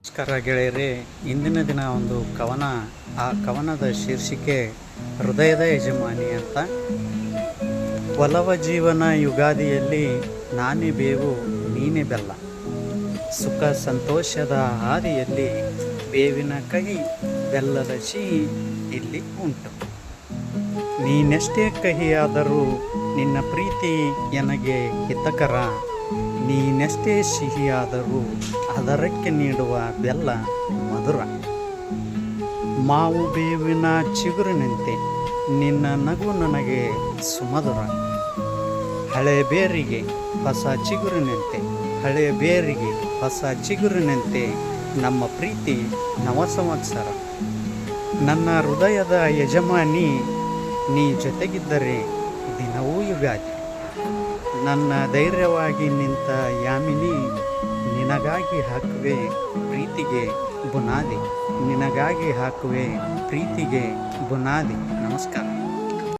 ನಮಸ್ಕಾರ ಗೆಳೆಯರೇ. ಇಂದಿನ ದಿನ ಒಂದು ಕವನ. ಆ ಕವನದ ಶೀರ್ಷಿಕೆ ಹೃದಯದ ಯಜಮಾನಿ ಅಂತ. ಒಲವ ಜೀವನ ಯುಗಾದಿಯಲ್ಲಿ ನಾನೇ ಬೇವು ನೀನೇ ಬೆಲ್ಲ. ಸುಖ ಸಂತೋಷದ ಹಾದಿಯಲ್ಲಿ ಬೇವಿನ ಕಹಿ ಬೆಲ್ಲದ ಸಿಹಿ ಇಲ್ಲಿ ಉಂಟು. ನೀನೆಷ್ಟೇ ಕಹಿಯಾದರೂ ನಿನ್ನ ಪ್ರೀತಿ ನನಗೆ ಹಿತಕರ. ನೀನೆಷ್ಟೇ ಸಿಹಿಯಾದರೂ ಅದರಕ್ಕೆ ನೀಡುವ ಬೆಲ್ಲ ಮಧುರ. ಮಾವು ಬೇವಿನ ಚಿಗುರಿನಂತೆ ನಿನ್ನ ನಗು ನನಗೆ ಸುಮಧುರ. ಹಳೆ ಬೇರಿಗೆ ಹೊಸ ಚಿಗುರಿನಂತೆ, ಹಳೆ ಬೇರಿಗೆ ಹೊಸ ಚಿಗುರಿನಂತೆ ನಮ್ಮ ಪ್ರೀತಿ ನವ ಸಂವತ್ಸರ. ನನ್ನ ಹೃದಯದ ಯಜಮಾನಿ, ನೀ ಜೊತೆಗಿದ್ದರೆ ದಿನವೂ ಯುಗಾದಿ. ನನ್ನ ಧೈರ್ಯವಾಗಿ ನಿಂತ ಯಾಮಿನಿ, ನಿನಗಾಗಿ ಹಾಕುವೆ ಪ್ರೀತಿಗೆ ಬುನಾದಿ. ನಿನಗಾಗಿ ಹಾಕುವೆ ಪ್ರೀತಿಗೆ ಬುನಾದಿ. ನಮಸ್ಕಾರ.